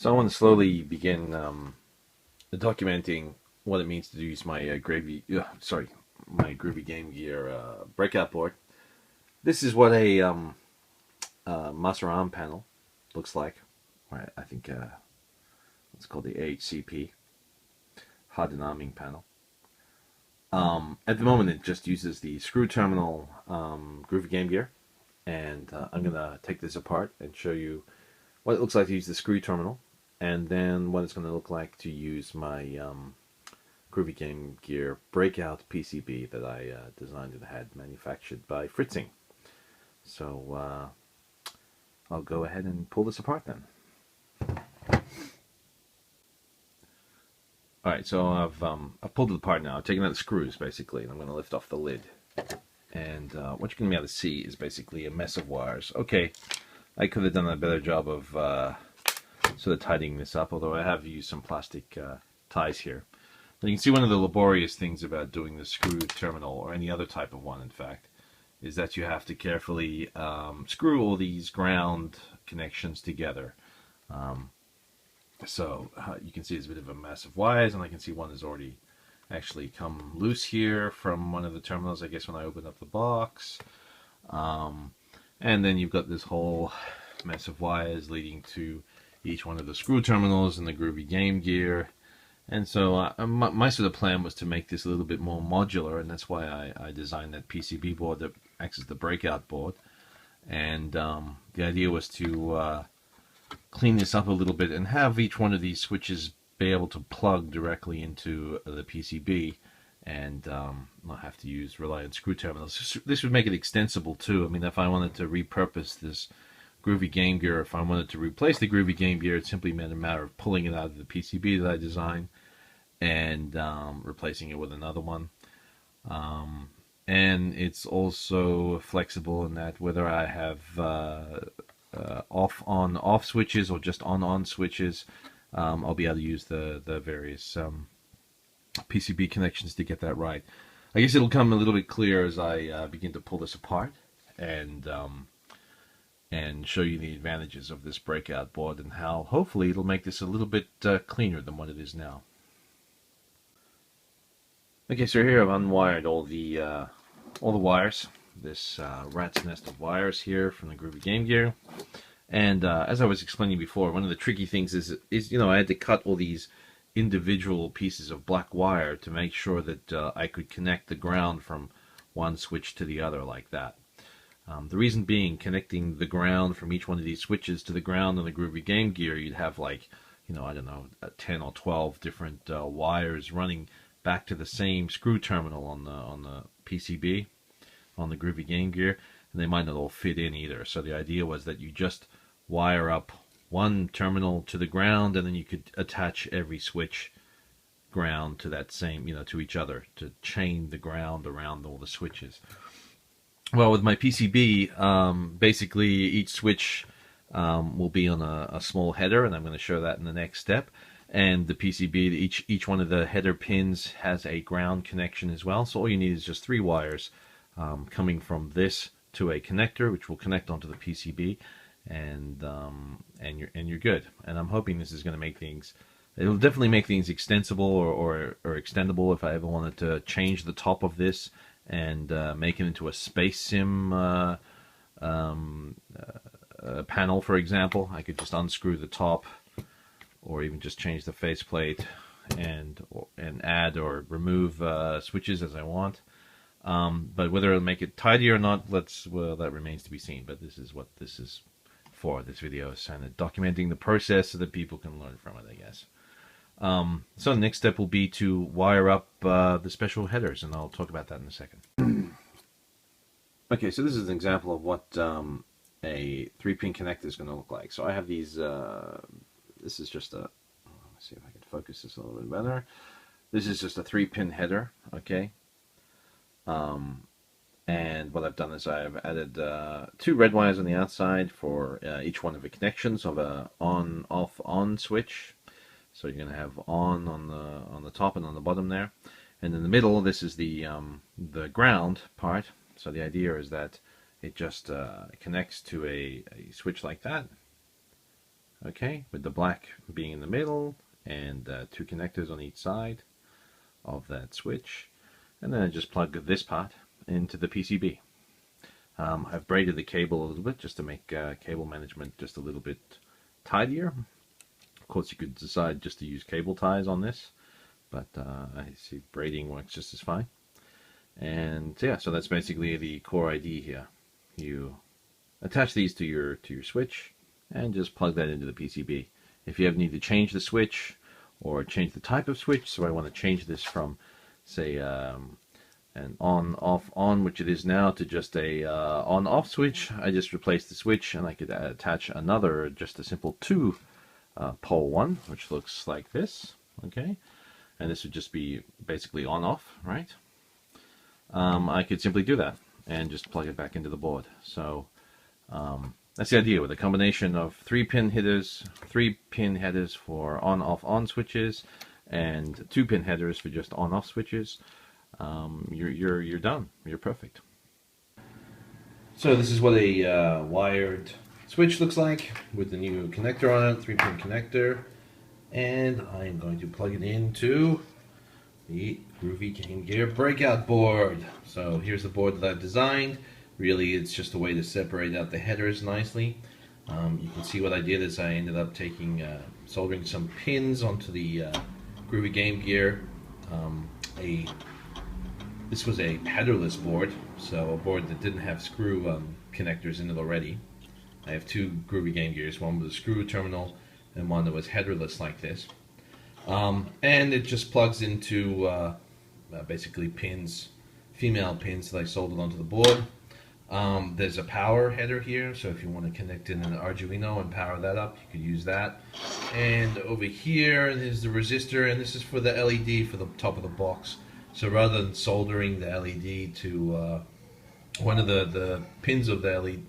So I want to slowly begin documenting what it means to use my my Groovy Game Gear breakout board. This is what a master arm panel looks like. I think it's called the AHCP, hardened arming panel. At the moment, it just uses the screw terminal Groovy Game Gear, and I'm gonna take this apart and show you what it looks like to use the screw terminal, and then what it's going to look like to use my Groovy Game Gear Breakout PCB that I designed and had manufactured by Fritzing. So I'll go ahead and pull this apart then. Alright, so I've pulled it apart now. I've taken out the screws basically, and I'm going to lift off the lid. And what you're going to be able to see is basically a mess of wires. Okay, I could have done a better job of sort of tidying this up, although I have used some plastic ties here. But you can see one of the laborious things about doing the screw terminal, or any other type of one in fact, is that you have to carefully screw all these ground connections together. So you can see there's a bit of a mess of wires, and I can see one has already actually come loose here from one of the terminals, I guess, when I opened up the box. And then you've got this whole mess of wires leading to each one of the screw terminals in the Groovy Game Gear. And so my sort of plan was to make this a little bit more modular, and that's why I designed that PCB board that acts as the breakout board. And the idea was to clean this up a little bit and have each one of these switches be able to plug directly into the PCB, and not have to rely on screw terminals. This would make it extensible too. I mean, if I wanted to repurpose this Groovy Game Gear, if I wanted to replace the Groovy Game Gear, it simply meant a matter of pulling it out of the PCB that I designed and replacing it with another one. And it's also flexible in that whether I have off switches or just on switches, I'll be able to use the various PCB connections to get that right. I guess it'll come a little bit clearer as I begin to pull this apart and show you the advantages of this breakout board, and how hopefully it'll make this a little bit cleaner than what it is now. Okay, so here I've unwired all the wires. This rat's nest of wires here from the Groovy Game Gear. And as I was explaining before, one of the tricky things is you know, I had to cut all these individual pieces of black wire to make sure that I could connect the ground from one switch to the other like that. The reason being, connecting the ground from each one of these switches to the ground on the Groovy Game Gear, you'd have, like, you know, I don't know, 10 or 12 different wires running back to the same screw terminal on the PCB on the Groovy Game Gear, and they might not all fit in either. So the idea was that you just wire up one terminal to the ground, and then you could attach every switch ground to that same, you know, to each other, to chain the ground around all the switches. Well, with my PCB, basically each switch will be on a small header, and I'm going to show that in the next step. And the PCB, each one of the header pins has a ground connection as well. So all you need is just 3 wires coming from this to a connector, which will connect onto the PCB, and you're good. And I'm hoping this is going to make things. It'll definitely make things extensible or extendable if I ever wanted to change the top of this and make it into a space sim panel, for example. I could just unscrew the top, or even just change the faceplate and add or remove switches as I want. But whether it'll make it tidy or not, well, that remains to be seen. But this is what this is for. This video is kind of documenting the process so that people can learn from it, I guess. So the next step will be to wire up the special headers, and I'll talk about that in a second. Okay, so this is an example of what a 3-pin connector is going to look like. So I have these, this is just a, let's see if I can focus this a little bit better. This is just a 3-pin header, okay? And what I've done is I've added 2 red wires on the outside for each one of the connections of a on, off, on switch. So you're going to have on the top and on the bottom there, and in the middle this is the ground part. So the idea is that it just connects to a switch like that, okay, with the black being in the middle and two connectors on each side of that switch. And then I just plug this part into the PCB. I've braided the cable a little bit just to make cable management just a little bit tidier. Of course, you could decide just to use cable ties on this, but I see braiding works just as fine. And yeah, so that's basically the core ID here. You attach these to your switch and just plug that into the PCB. If you ever need to change the switch or change the type of switch, so I want to change this from, say, an on-off-on, which it is now, to just a on-off switch, I just replace the switch and I could attach another, just a simple two-pole one, which looks like this, okay? And this would just be basically on-off, right? I could simply do that and just plug it back into the board. So that's the idea, with a combination of 3-pin headers, 3-pin headers for on-off-on switches, and 2-pin headers for just on-off switches. You're done. You're perfect. So this is what a wired switch looks like with the new connector on it, 3-pin connector, and I'm going to plug it into the Groovy Game Gear Breakout board. So here's the board that I've designed. Really, it's just a way to separate out the headers nicely. You can see what I did is I ended up taking soldering some pins onto the Groovy Game Gear. This was a headerless board, so a board that didn't have screw connectors in it already. I have two Groovy Game Gears, one with a screw terminal and one that was headerless like this. And it just plugs into basically pins, female pins that I soldered onto the board. There's a power header here, so if you want to connect in an Arduino and power that up, you could use that. And over here is the resistor, and this is for the LED for the top of the box. So rather than soldering the LED to one of the pins of the LED,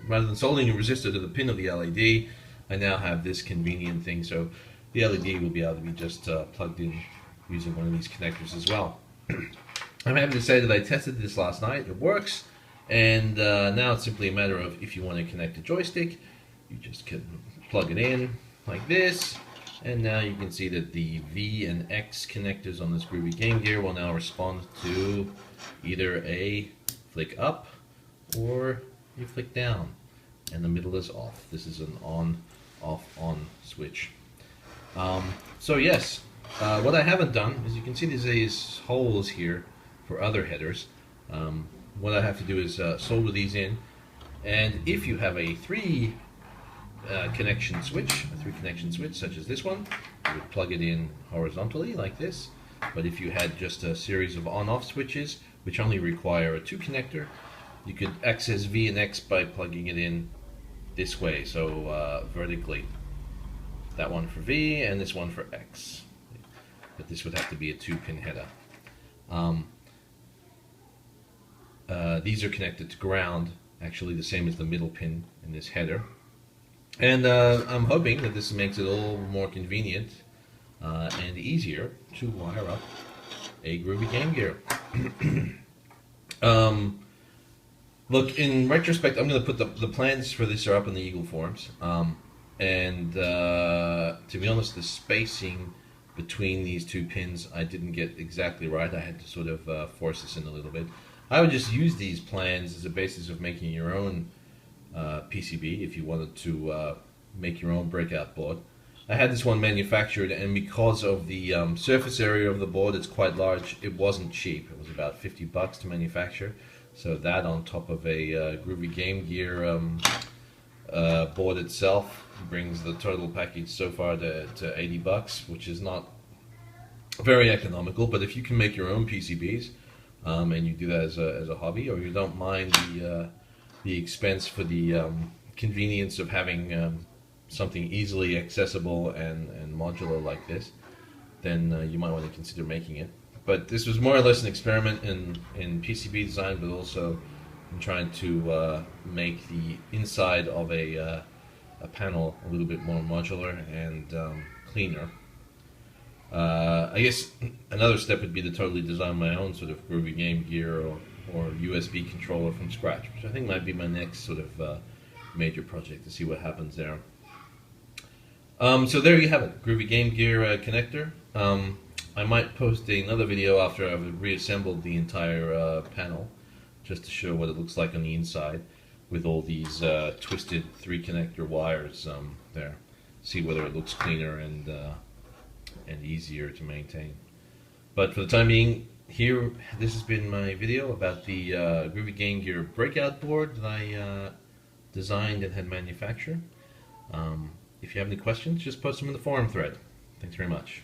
rather than soldering a resistor to the pin of the LED, I now have this convenient thing. So the LED will be able to be just plugged in using one of these connectors as well. I'm happy to say that I tested this last night. It works, and now it's simply a matter of, if you want to connect a joystick, you just can plug it in like this. And now you can see that the V and X connectors on this Groovy Game Gear will now respond to either a flick up or a flick down. And the middle is off. This is an on, off, on switch. So yes, what I haven't done is, you can see there's these holes here for other headers. What I have to do is solder these in. And if you have a three connection switch, such as this one, you would plug it in horizontally like this. But if you had just a series of on-off switches, which only require a 2 connector, you could access V and X by plugging it in this way, so vertically. That one for V and this one for X. But this would have to be a 2-pin header. These are connected to ground, actually the same as the middle pin in this header. And I'm hoping that this makes it all more convenient and easier to wire up a Groovy Game Gear. Look, in retrospect, I'm going to put the plans for this are up in the Eagle forums. And to be honest, the spacing between these two pins I didn't get exactly right. I had to sort of force this in a little bit. I would just use these plans as a basis of making your own PCB if you wanted to make your own breakout board. I had this one manufactured, and because of the surface area of the board, it's quite large. It wasn't cheap. It was about $50 to manufacture. So that on top of a Groovy Game Gear board itself brings the total package so far to $80, which is not very economical. But if you can make your own PCBs and you do that as a hobby, or you don't mind the expense for the convenience of having something easily accessible and modular like this, then you might want to consider making it. But this was more or less an experiment in PCB design, but also in trying to make the inside of a panel a little bit more modular and cleaner. I guess another step would be to totally design my own sort of Groovy Game Gear or USB controller from scratch, which I think might be my next sort of major project, to see what happens there. So there you have it, Groovy Game Gear connector. I might post another video after I've reassembled the entire panel, just to show what it looks like on the inside with all these twisted 3 connector wires there. See whether it looks cleaner and easier to maintain. But for the time being, here, this has been my video about the Groovy Game Gear Breakout board that I designed and had manufactured. If you have any questions, just post them in the forum thread. Thanks very much.